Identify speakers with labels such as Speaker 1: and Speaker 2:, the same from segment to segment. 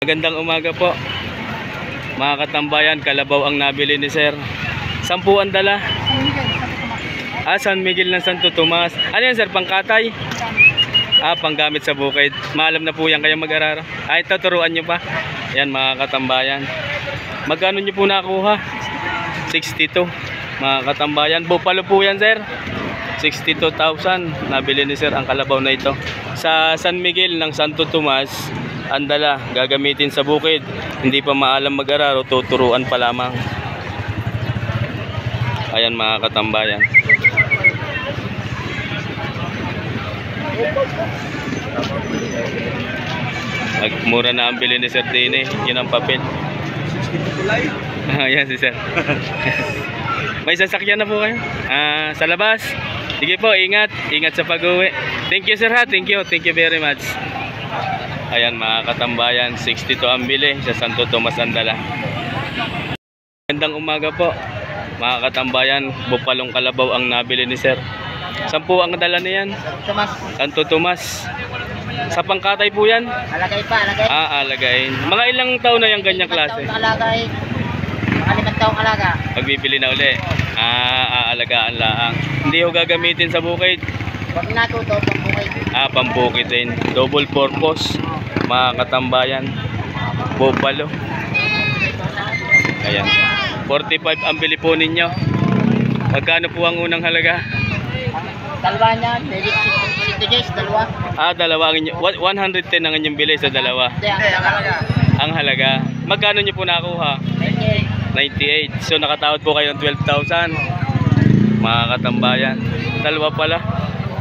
Speaker 1: Magandang umaga po mga katambayan, kalabaw ang nabili ni sir. 10 ang dala. San Miguel ng Santo Tomas. Ano yan sir, pangkatay? Panggamit sa bukid. Maalam na po yan kayo mag-araro. Tuturuan nyo pa. Yan mga katambayan. Magkano nyo po nakuha? 62 mga katambayan. Bupalo po yan sir. 62,000 nabili ni sir ang kalabaw na ito. Sa San Miguel ng Santo Tomas, ang dala gagamitin sa bukid. Hindi pa maalam mag-araro, tuturuan pa lamang. Ayan mga katambayan. Mura na ang bili ni Sir Dine. Yun ang papel. Ayan si sir. May sasakyan na po kayo sa labas. Sige po, ingat sa pag-uwi. Thank you sir ha, thank you very much. Ayan mga katambayan, 62 ang bili sa Santo Tomas ang dala. Magandang umaga po mga katambayan, bupalong kalabaw ang nabili ni sir. 10 ang dala niyan. Santo Tomas. Sa pangkatay po yan?
Speaker 2: Alagay pa, alagay.
Speaker 1: Alagayin. Mga ilang taon na yung ganyang klase?
Speaker 2: 5 taong alagay. Mga 5 taong alaga.
Speaker 1: Pagbibili na uli. Aalagaan lang. Hindi ho gagamitin sa bukid.
Speaker 2: Pag natuto, pambukid.
Speaker 1: Pambukid din. Double purpose. Mga katambayan. Bupalo. Ayan. 45 ang bili po ninyo. Magkano po ang unang halaga?
Speaker 2: Dalawa niya, maybe 60 dalawa.
Speaker 1: Dalawa ang inyo. 110 ang inyong bili sa dalawa.
Speaker 2: Hindi, ang halaga.
Speaker 1: Ang halaga. Magkano nyo po nakuha? 98. So nakatawad po kayo ng 12,000. Mga katambayan. Dalawa pala.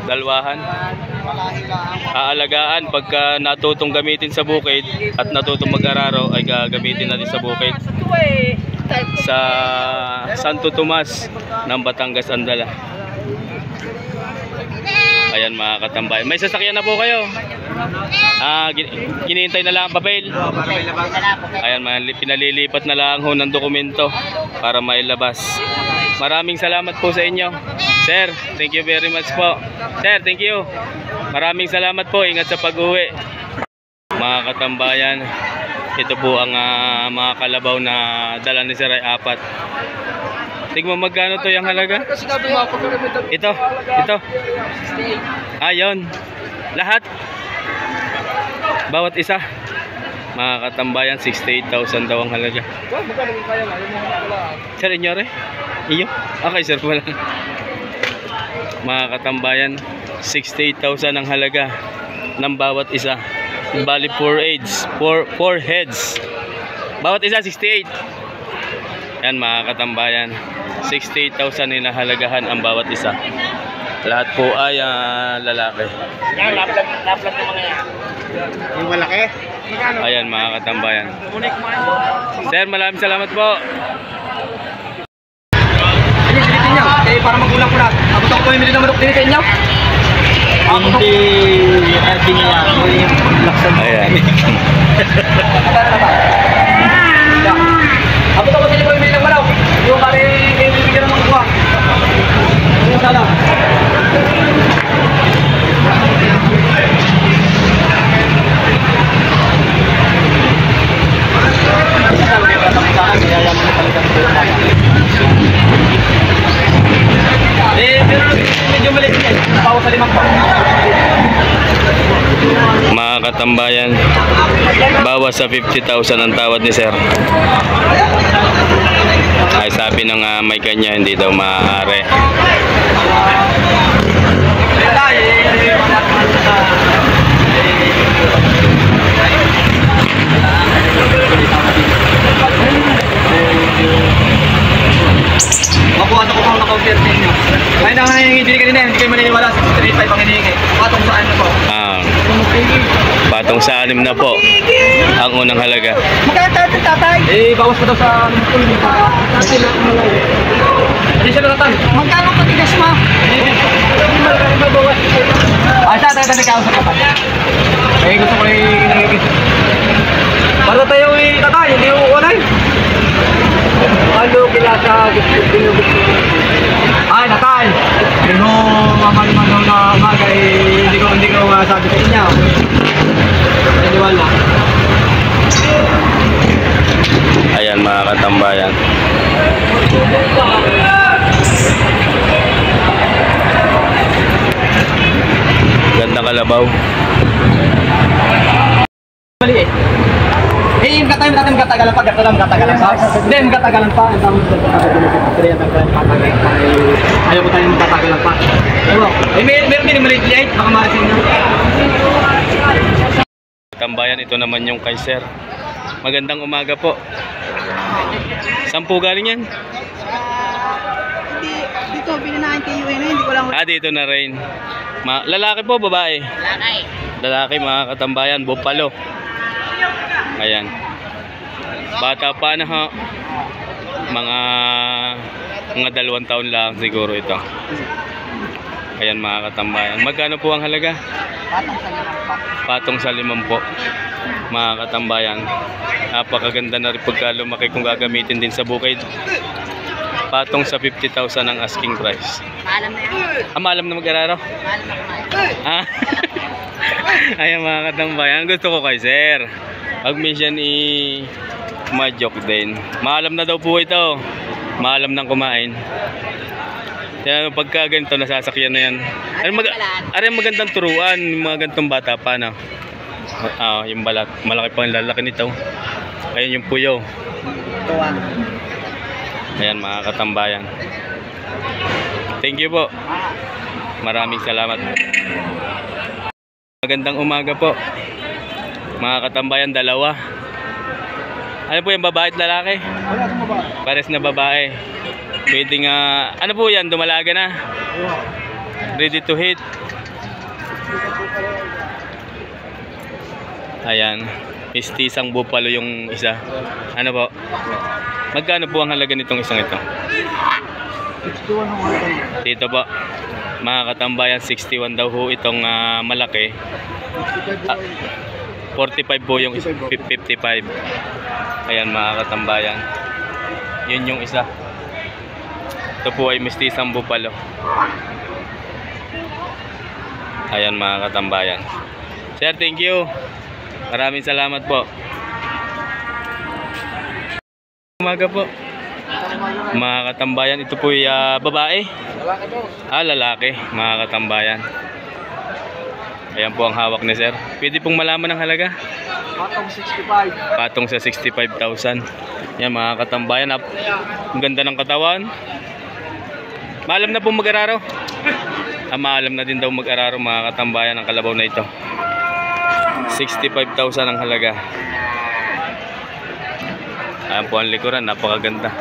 Speaker 1: Dalawahan. Aalagaan pagka natutong gamitin sa bukid at natutong mag-araro ay gagamitin natin sa bukid. Sa Santo Tomas ng Batangas ang dala. Ayan mga katambayan. May sasakyan na po kayo. Kinihintay na lang ang papel. Ayan, pinalilipat na lang ho ng dokumento para mailabas. Maraming salamat po sa inyo. Sir, thank you very much po. Sir, thank you. Maraming salamat po. Ingat sa pag-uwi. Mga katambayan, ito po ang mga kalabaw na dala ni Sir ay 4. Tignan mo magkano to yung halaga? Ito. Ayun. Lahat. Bawat isa. Mga katambayan, 68,000 daw ang halaga. Sir, inyo rin? Iyo? Okay, sir pala. Mga katambayan, 68,000 ang halaga ng bawat isa. Bali 4 heads. Bawat isa 68. Yan mga katambayan, 68,000 inahalagahan ang bawat isa. Lahat po ay lalaki.
Speaker 2: Yan, laplag na mga yan. Yung malaki?
Speaker 1: Ayan mga katambayan. Sir, maraming salamat po.
Speaker 3: Dinitin niyo, para magulang ko na. Abot ako yung naman dinitin niyo. Hindi niya.
Speaker 1: Ayan.
Speaker 3: Abot ako sa yung naman daw. Yung pare bibigyan ng kuha. Yung sala.
Speaker 1: Mga katambayan, bawas sa 50,000 ang tawad ni sir. Ay sabi ng may kanya hindi daw maaari.
Speaker 3: Makuha ko pang naka-offer sa inyo. Ngayon ang hindi kanina, hindi kayo maniniwala sa 35 ang hinihingi. Patong saan na po?
Speaker 1: Patong sa 6 na po ang unang halaga.
Speaker 2: Magkano tatay?
Speaker 3: Bawas pa daw sa hindi siya natang.
Speaker 2: Magkano patigas mo?
Speaker 3: Siya tayo nagkausap ka pa. Kaya gusto ko yung para tayo tatay, hindi yung unay. Ano kilasa gusto. Ay, natay. Pero mamaliman na umaga hindi ko sabi sa inyo. Hindi wala.
Speaker 1: mga katambayan. Ganda kalabaw.
Speaker 3: Mali eh. Eh, yung katagalan pa, gato lang katagalan pa. Hindi, yung katagalan pa. Ang tawag sa katagalan pa. Ayaw ko tayo matatagalan pa. Eh, meron din yung maliit light. Baka maasin nyo.
Speaker 1: Tambayan, ito naman yung kay Sir. Magandang umaga po. Saan po galing yan?
Speaker 2: Dito, binanahin kay UN na, hindi ko lang...
Speaker 1: Dito na rin. Lalaki po, babae?
Speaker 2: Lalaki.
Speaker 1: Lalaki, mga katambayan, bupalo. Ayan. Bata pa na ha. Mga 2 taon lang siguro ito. Ayan mga katambayan. Magkano po ang halaga?
Speaker 2: Patong sa 5 pa.
Speaker 1: Patong sa 5 po. Mga katambayan. Napakaganda na rin pagka lumaki kung gagamitin din sa bukid. Patong sa 50,000 ang asking price.
Speaker 2: Maalam na yan.
Speaker 1: Maalam na mag-araro?
Speaker 2: Maalam na kumain.
Speaker 1: Ayan mga katambayan. Gusto ko kay Sir. Pag minsan ma-joke din. Maalam na daw po ito. Maalam nang kumain. Kaya pagka ganito nasasakyan na yan. Aray magandang turuan. Mga ganitong bata pa na. Yung balat. Malaki pang lalaki nito. Ayan yung puyo.
Speaker 2: Tuwang.
Speaker 1: Ayan mga katambayan. Thank you po. Maraming salamat. Magandang umaga po. Mga katambayan, 2. Ano po yung babae at lalaki? Pares na babae. Pwede nga, ano po yan? Dumalaga na? Ready to hit. Ayan. Istisang bupalo yung isa. Ano po? Magkano po ang halaga nitong isang ito?
Speaker 2: 61
Speaker 1: Dito po. Mga katambayan, 61 daw ho itong malaki. 45 po yung 55. Ayan mga katambayan. Yun yung isa. Ito po ay mistisang bupalo. Ayan mga katambayan. Sir, thank you. Maraming salamat po. Umaga po. Mga katambayan, ito po ay babae.
Speaker 2: Lalaki po.
Speaker 1: Lalaki, mga katambayan. Ayan po ang hawak ni Sir. Pwede pong malaman ang halaga?
Speaker 3: Patong 65.
Speaker 1: Patong sa 65,000. Yan mga katambayan. Ang ganda ng katawan. Maalam na pong mag-araro. Maalam na din daw mag-araro mga katambayan ang kalabaw na ito. 65,000 ang halaga. Ayan po ang likuran. Napakaganda.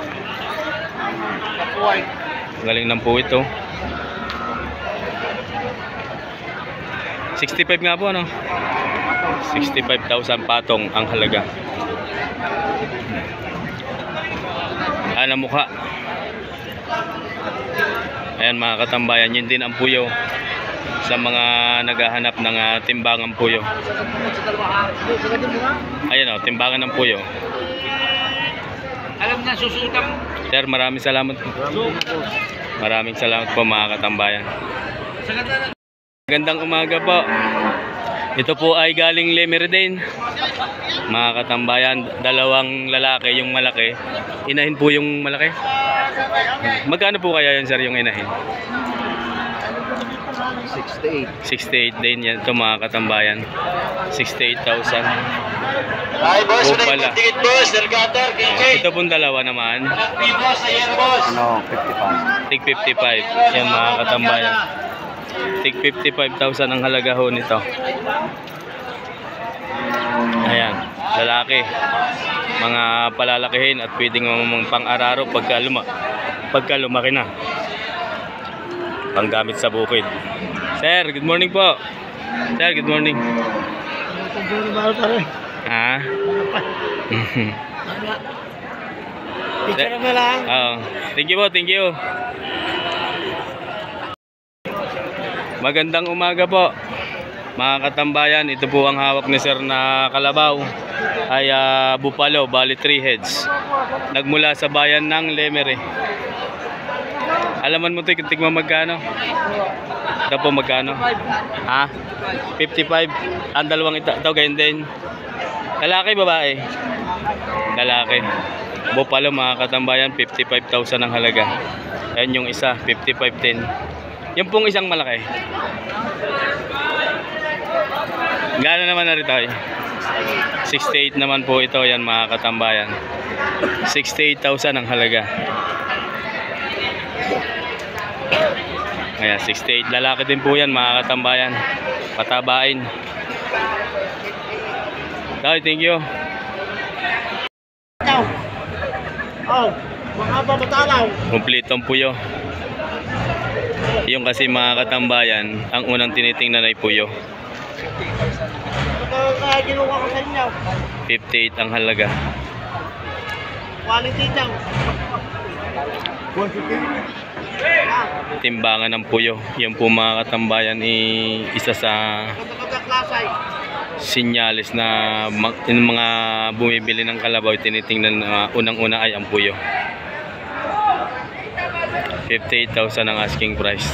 Speaker 1: Galing ng po ito. 65 nga po, ano? 65,000 patong ang halaga. Ayan ang mukha. Ayan mga katambayan, yun din ang puyo sa mga naghahanap ng timbangan puyo. Ayan o, timbangan ng puyo.
Speaker 2: Alam na, susutam.
Speaker 1: Sir, maraming salamat po. Maraming salamat po mga katambayan. Magandang umaga po. Ito po ay galing Lemery din. Mga katambayan, 2 lalaki, yung malaki. Inahin po yung malaki. Magkano po kaya yan, sir, yung inahin? 68 din yan. Ito mga katambayan. 68,000.
Speaker 4: Ay, boss,
Speaker 1: Oh, pala.
Speaker 4: ticket boss, Delgator, KK.
Speaker 1: Ito pong 2 naman.
Speaker 4: Boss, ayan boss.
Speaker 1: Tig 55. Yan mga katambayan. Tig 55,000 ang halaga ho nito. Ayan, lalaki. Mga palalakihin at pwedeng pang-araro pagka lumaki na. Panggamit sa bukid. Sir, good morning po. Sir, good morning. Ha?
Speaker 2: Picture mo lang.
Speaker 1: Thank you po, thank you. Magandang umaga po. Mga katambayan, ito po ang hawak ni Sir na kalabaw. Ay bupalo, bali 3 heads. Nagmula sa bayan ng Lemery. Alaman mo ito, tignan mo magkano? Ito po magkano? Ha? 55. Ang 2 ito, ganyan din. Lalaki, babae? Lalaki. Bupalo mga katambayan, 55,000 ang halaga. Ayan yung isa, 55.10. Yung pong isang malaki. Gano'n naman na rin tayo? 68 naman po ito, yan mga katambayan. 68,000 ang halaga. Ayan, 68. Lalaki din po yan mga katambayan. Patabain. Okay, thank you.
Speaker 2: Oh, mahaba matalaw.
Speaker 1: Kumpletong puyo. Yung kasi mga katambayan, ang unang tinitingnan ay puyo.
Speaker 2: Kaya ginawa ko sa inyo.
Speaker 1: 58 ang halaga.
Speaker 2: Quality daw.
Speaker 1: Timbangan ng puyo. Yan po mga katambayan, isa sa
Speaker 2: Kata-kata-klasay.
Speaker 1: sinyalis na yung mga bumibili ng kalabaw, tinitingnan unang-una ay ang puyo. 58,000 ang asking price.